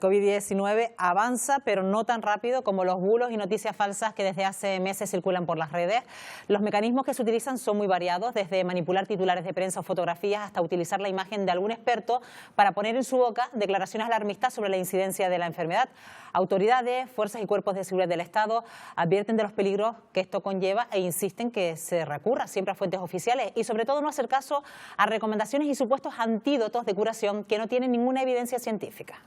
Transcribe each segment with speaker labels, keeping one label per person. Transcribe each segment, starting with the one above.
Speaker 1: COVID-19 avanza, pero no tan rápido como los bulos y noticias falsas que desde hace meses circulan por las redes. Los mecanismos que se utilizan son muy variados, desde manipular titulares de prensa o fotografías hasta utilizar la imagen de algún experto para poner en su boca declaraciones alarmistas sobre la incidencia de la enfermedad. Autoridades, fuerzas y cuerpos de seguridad del Estado advierten de los peligros que esto conlleva e insisten que se recurra siempre a fuentes oficiales y sobre todo no hacer caso a recomendaciones y supuestos antídotos de curación que no tienen ninguna evidencia científica.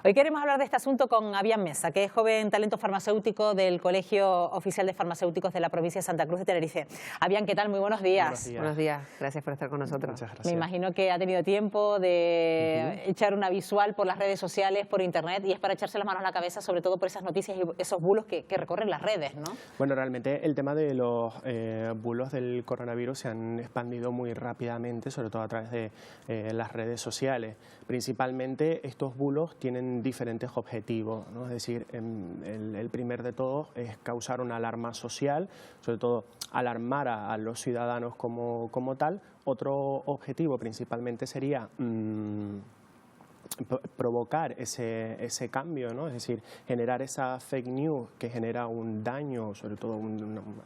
Speaker 1: Hoy queremos hablar de este asunto con Avian Mesa, que es joven talento farmacéutico del Colegio Oficial de Farmacéuticos de la provincia de Santa Cruz de Tenerife. Avian, ¿qué tal? Muy buenos días.
Speaker 2: Buenos días.
Speaker 3: Buenos días, gracias por estar con nosotros.
Speaker 2: Muchas gracias.
Speaker 1: Me imagino que ha tenido tiempo de echar una visual por las redes sociales, por internet, y es para echarse las manos a la cabeza, sobre todo por esas noticias y esos bulos que recorren las redes, ¿no?
Speaker 2: Bueno, realmente el tema de los bulos del coronavirus se han expandido muy rápidamente, sobre todo a través de las redes sociales. Principalmente estos bulos tienen diferentes objetivos, ¿no? Es decir, el primer de todos es causar una alarma social, sobre todo alarmar a los ciudadanos como tal. Otro objetivo principalmente sería provocar ese cambio, ¿no? Es decir, generar esa fake news que genera un daño, sobre todo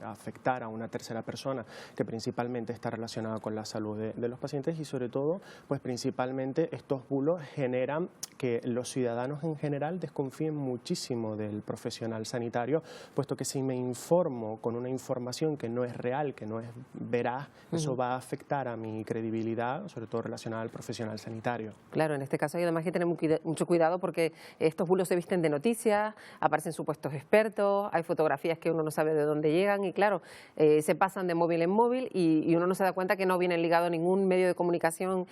Speaker 2: afectar a una tercera persona que principalmente está relacionada con la salud de los pacientes y sobre todo, pues principalmente estos bulos generan que los ciudadanos en general desconfíen muchísimo del profesional sanitario, puesto que si me informo con una información que no es real, que no es veraz, eso va a afectar a mi credibilidad, sobre todo relacionada al profesional sanitario.
Speaker 3: Claro, en este caso hay además que tener mucho cuidado porque estos bulos se visten de noticias, aparecen supuestos expertos, hay fotografías que uno no sabe de dónde llegan y claro, se pasan de móvil en móvil y uno no se da cuenta que no vienen ligados a ningún medio de comunicación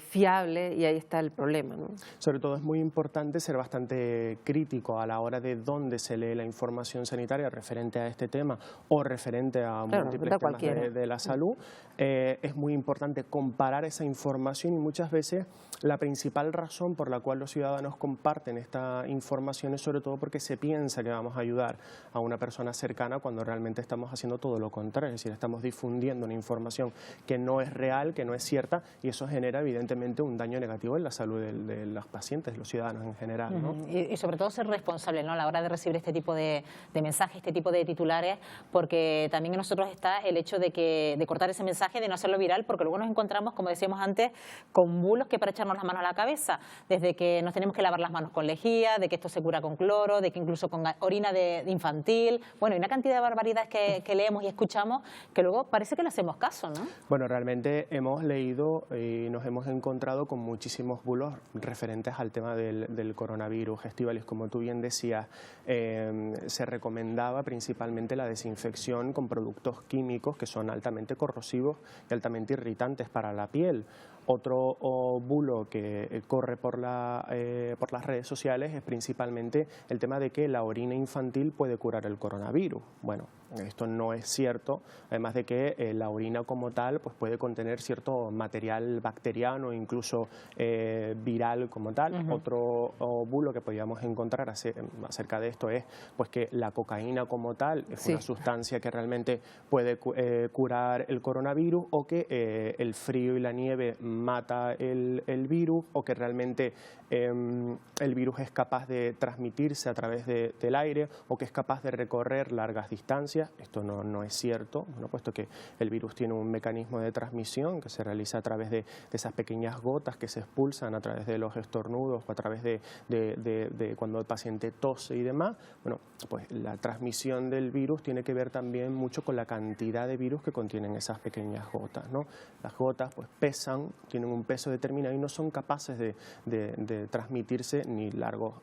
Speaker 3: fiable y ahí está el problema, ¿no?
Speaker 2: Sobre todo es muy importante ser bastante crítico a la hora de dónde se lee la información sanitaria referente a este tema o referente a múltiples temas de la salud. Es muy importante comparar esa información y muchas veces la principal razón por la cual los ciudadanos comparten esta información es sobre todo porque se piensa que vamos a ayudar a una persona cercana cuando realmente estamos haciendo todo lo contrario, es decir, estamos difundiendo una información que no es real, que no es cierta y eso genera evidentemente un daño negativo en la salud de los pacientes, los ciudadanos en general, ¿no?
Speaker 1: Y sobre todo ser responsable, ¿no?, a la hora de recibir este tipo de mensajes, este tipo de titulares, porque también en nosotros está el hecho de cortar ese mensaje, de no hacerlo viral, porque luego nos encontramos, como decíamos antes, con bulos que para echarnos las manos a la cabeza, desde que nos tenemos que lavar las manos con lejía, de que esto se cura con cloro, de que incluso con orina de infantil, bueno, y una cantidad de barbaridades que leemos y escuchamos que luego parece que le hacemos caso, ¿no?
Speaker 2: Bueno, realmente hemos leído y nos hemos encontrado con muchísimos bulos referentes al tema del coronavirus. Estíbaliz, como tú bien decías, se recomendaba principalmente la desinfección con productos químicos que son altamente corrosivos y altamente irritantes para la piel. Otro bulo que corre por las redes sociales es principalmente el tema de que la orina infantil puede curar el coronavirus. Bueno, esto no es cierto, además de que la orina como tal pues puede contener cierto material bacteriano, incluso viral como tal. Otro bulo que podríamos encontrar acerca de esto es pues que la cocaína como tal es una sustancia que realmente puede curar el coronavirus o que el frío y la nieve mata el virus o que realmente el virus es capaz de transmitirse a través del aire o que es capaz de recorrer largas distancias. Esto no es cierto, ¿no?, puesto que el virus tiene un mecanismo de transmisión que se realiza a través de esas pequeñas gotas que se expulsan a través de los estornudos o a través de cuando el paciente tose y demás. Bueno, pues la transmisión del virus tiene que ver también mucho con la cantidad de virus que contienen esas pequeñas gotas, ¿no? Las gotas pues pesan, tienen un peso determinado y no son capaces de transmitirse ni largos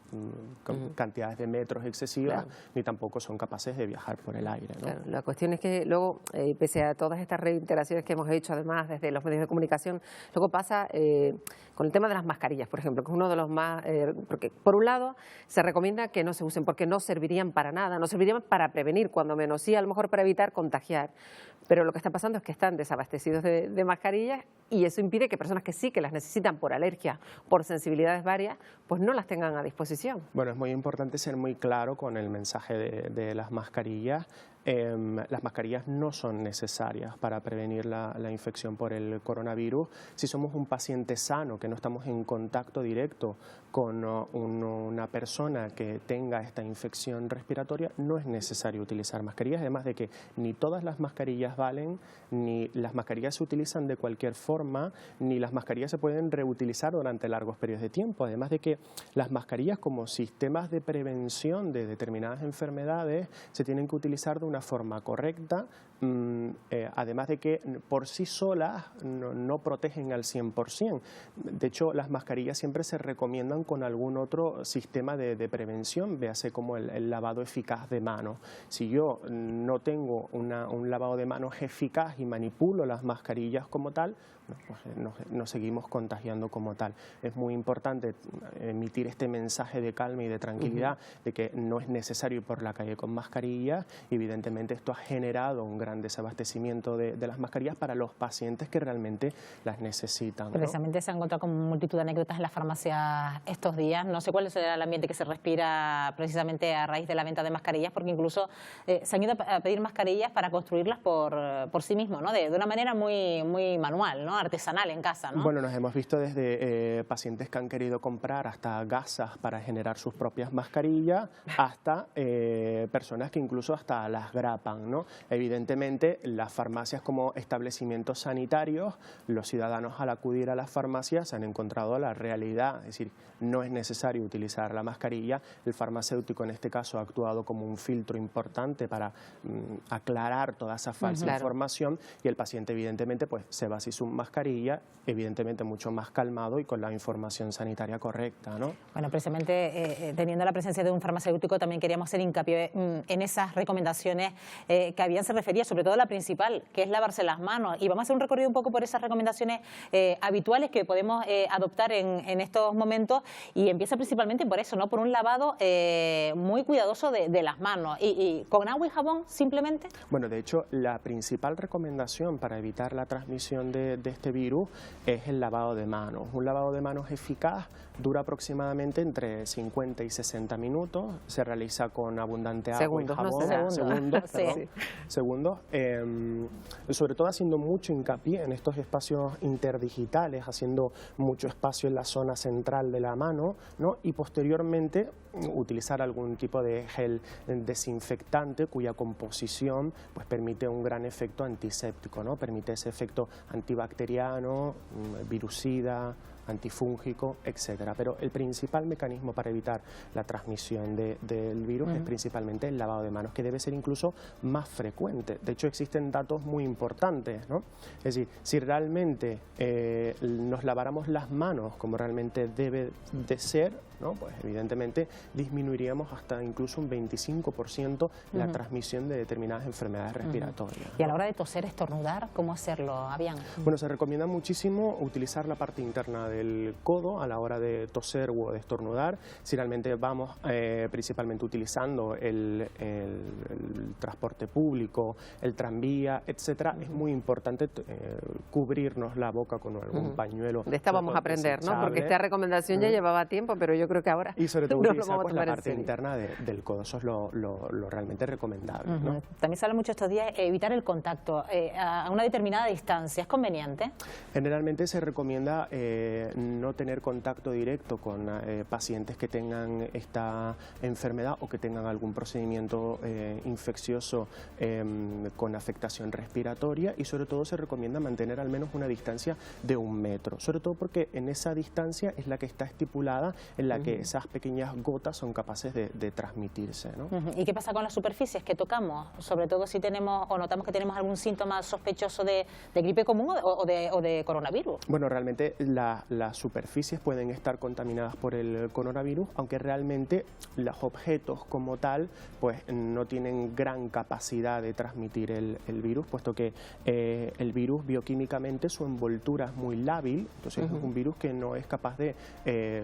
Speaker 2: cantidades de metros excesivas, ni tampoco son capaces de viajar por el aire, ¿no?
Speaker 3: Claro, la cuestión es que luego, pese a todas estas reiteraciones que hemos hecho además desde los medios de comunicación, luego pasa con el tema de las mascarillas, por ejemplo, que es uno de los más, porque por un lado se recomienda que no se usen porque no servirían para nada, no servirían para prevenir, cuando menos sí, a lo mejor para evitar contagiar, pero lo que está pasando es que están desabastecidos de mascarillas y eso impide que personas que sí que las necesitan por alergia, por sensibilidades varias, pues no las tengan a disposición.
Speaker 2: Bueno, es muy importante ser muy claro con el mensaje de las mascarillas. las mascarillas no son necesarias para prevenir la infección por el coronavirus. Si somos un paciente sano, que no estamos en contacto directo con una persona que tenga esta infección respiratoria, no es necesario utilizar mascarillas, además de que ni todas las mascarillas valen, ni las mascarillas se utilizan de cualquier forma, ni las mascarillas se pueden reutilizar durante largos periodos de tiempo, además de que las mascarillas como sistemas de prevención de determinadas enfermedades se tienen que utilizar de una forma correcta, además de que por sí solas no protegen al 100%. De hecho, las mascarillas siempre se recomiendan con algún otro sistema de prevención, véase como el lavado eficaz de manos. Si yo no tengo un lavado de manos eficaz y manipulo las mascarillas como tal, nos seguimos contagiando como tal. Es muy importante emitir este mensaje de calma y de tranquilidad, de que no es necesario ir por la calle con mascarillas. Evidentemente esto ha generado un gran desabastecimiento de las mascarillas para los pacientes que realmente las necesitan, ¿no?
Speaker 1: Precisamente se han encontrado con multitud de anécdotas en las farmacias estos días. No sé cuál será el ambiente que se respira precisamente a raíz de la venta de mascarillas, porque incluso se han ido a pedir mascarillas para construirlas por sí mismos, ¿no? De una manera muy manual, ¿no? Artesanal en casa, ¿no?
Speaker 2: Bueno, nos hemos visto desde pacientes que han querido comprar hasta gasas para generar sus propias mascarillas, hasta personas que incluso hasta las grapan, ¿no? Evidentemente, las farmacias como establecimientos sanitarios, los ciudadanos al acudir a las farmacias se han encontrado la realidad, es decir, no es necesario utilizar la mascarilla. El farmacéutico en este caso ha actuado como un filtro importante para aclarar toda esa falsa información, y el paciente evidentemente pues se va sin su mascarilla, evidentemente mucho más calmado y con la información sanitaria correcta, ¿no?
Speaker 1: Bueno, precisamente teniendo la presencia de un farmacéutico también queríamos hacer hincapié en esas recomendaciones que habían, se refería sobre todo a la principal, que es lavarse las manos, y vamos a hacer un recorrido un poco por esas recomendaciones habituales que podemos adoptar en estos momentos, y empieza principalmente por eso, ¿no? Por un lavado muy cuidadoso de las manos y con agua y jabón simplemente.
Speaker 2: Bueno, de hecho la principal recomendación para evitar la transmisión de este virus es el lavado de manos. Un lavado de manos eficaz dura aproximadamente entre 50 y 60 minutos, se realiza con abundante agua y jabón. Segundos, sobre todo haciendo mucho hincapié en estos espacios interdigitales, haciendo mucho espacio en la zona central de la mano, ¿no? Y posteriormente utilizar algún tipo de gel desinfectante cuya composición pues permite un gran efecto antiséptico, ¿no? Permite ese efecto antibacteriano, virucida, antifúngico, etcétera. Pero el principal mecanismo para evitar la transmisión del virus es principalmente el lavado de manos, que debe ser incluso más frecuente. De hecho, existen datos muy importantes, ¿no? Es decir, si realmente nos laváramos las manos como realmente debe de ser, ¿no? Pues evidentemente disminuiríamos hasta incluso un 25% la transmisión de determinadas enfermedades respiratorias, ¿no?
Speaker 1: Y a la hora de toser, estornudar, ¿cómo hacerlo, Avian?
Speaker 2: Bueno, se recomienda muchísimo utilizar la parte interna del codo a la hora de toser o de estornudar. Si realmente vamos principalmente utilizando el transporte público, el tranvía, etcétera, es muy importante cubrirnos la boca con algún pañuelo.
Speaker 3: De esta vamos a aprender, ¿no? Porque esta recomendación ya llevaba tiempo, pero yo creo que ahora
Speaker 2: y sobre todo utilizar pues, la parte interna del codo, eso es lo realmente recomendable, ¿no?
Speaker 1: También se habla mucho estos días evitar el contacto a una determinada distancia. ¿Es conveniente?
Speaker 2: Generalmente se recomienda no tener contacto directo con pacientes que tengan esta enfermedad o que tengan algún procedimiento infeccioso con afectación respiratoria, y sobre todo se recomienda mantener al menos una distancia de 1 metro, sobre todo porque en esa distancia es la que está estipulada en la que esas pequeñas gotas son capaces de transmitirse, ¿no?
Speaker 1: ¿Y qué pasa con las superficies que tocamos? Sobre todo si tenemos o notamos que tenemos algún síntoma sospechoso de gripe común o de coronavirus.
Speaker 2: Bueno, realmente las superficies pueden estar contaminadas por el coronavirus, aunque realmente los objetos como tal pues no tienen gran capacidad de transmitir el virus, puesto que el virus bioquímicamente su envoltura es muy lábil, entonces es un virus que no es capaz de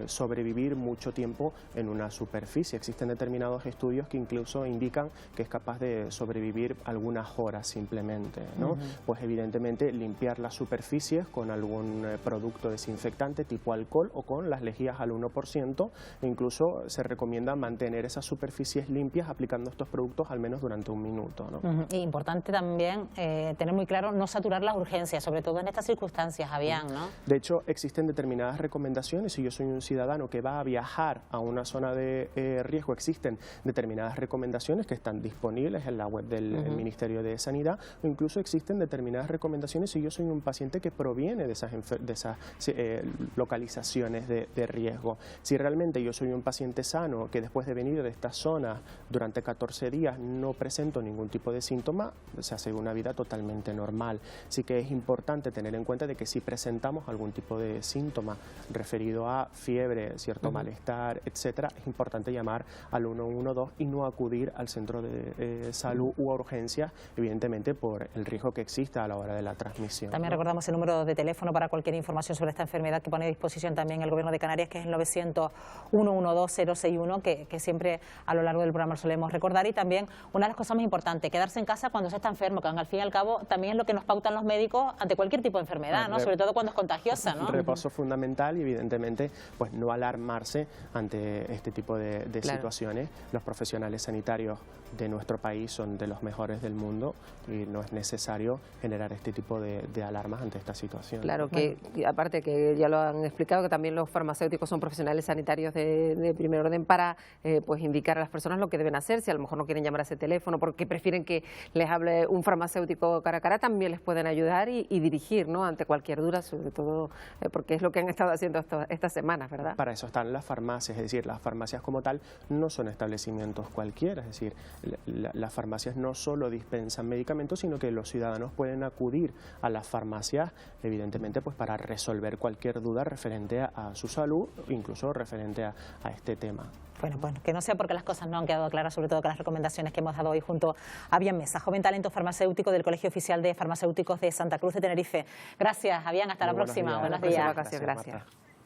Speaker 2: sobrevivir mucho tiempo en una superficie. Existen determinados estudios que incluso indican que es capaz de sobrevivir algunas horas simplemente, ¿no? Pues evidentemente limpiar las superficies con algún producto desinfectante desinfectante tipo alcohol o con las lejías al 1%, e incluso se recomienda mantener esas superficies limpias aplicando estos productos al menos durante un minuto, ¿no?
Speaker 1: Y importante también tener muy claro no saturar las urgencias, sobre todo en estas circunstancias, Javián, ¿no?
Speaker 2: De hecho, existen determinadas recomendaciones. Si yo soy un ciudadano que va a viajar a una zona de riesgo, existen determinadas recomendaciones que están disponibles en la web del Ministerio de Sanidad, o incluso existen determinadas recomendaciones si yo soy un paciente que proviene de esas localizaciones de riesgo. Si realmente yo soy un paciente sano que después de venir de esta zona durante 14 días no presento ningún tipo de síntoma, se hace una vida totalmente normal. Sí que es importante tener en cuenta de que si presentamos algún tipo de síntoma referido a fiebre, cierto malestar, etcétera, es importante llamar al 112 y no acudir al centro de salud u urgencias, evidentemente por el riesgo que exista a la hora de la transmisión.
Speaker 1: También recordamos el número de teléfono para cualquier información sobre esta enfermedad que pone a disposición también el Gobierno de Canarias, que es el 900-112-061, que siempre a lo largo del programa lo solemos recordar. Y también una de las cosas más importantes, quedarse en casa cuando se está enfermo, que al fin y al cabo también es lo que nos pautan los médicos ante cualquier tipo de enfermedad, ¿no? Sobre todo cuando es contagiosa, ¿no?
Speaker 2: Reposo fundamental y evidentemente pues no alarmarse ante este tipo de situaciones. Los profesionales sanitarios de nuestro país son de los mejores del mundo y no es necesario generar este tipo de alarmas ante esta situación.
Speaker 3: Claro, que aparte que ya lo han explicado, que también los farmacéuticos son profesionales sanitarios de primer orden para pues indicar a las personas lo que deben hacer. Si a lo mejor no quieren llamar a ese teléfono porque prefieren que les hable un farmacéutico cara a cara, también les pueden ayudar y dirigir, ¿no?, ante cualquier duda, sobre todo porque es lo que han estado haciendo estas semanas, ¿verdad?
Speaker 2: Para eso están las farmacias, es decir, las farmacias como tal no son establecimientos cualquiera, es decir, las farmacias no solo dispensan medicamentos, sino que los ciudadanos pueden acudir a las farmacias, evidentemente, pues para resolver cualquier duda referente a su salud, incluso referente a este tema.
Speaker 1: Bueno, que no sea porque las cosas no han quedado claras, sobre todo con las recomendaciones que hemos dado hoy junto a Javián Mesa, joven talento farmacéutico del Colegio Oficial de Farmacéuticos de Santa Cruz de Tenerife. Gracias, Javián, hasta la próxima. Buenos días.
Speaker 3: Gracias.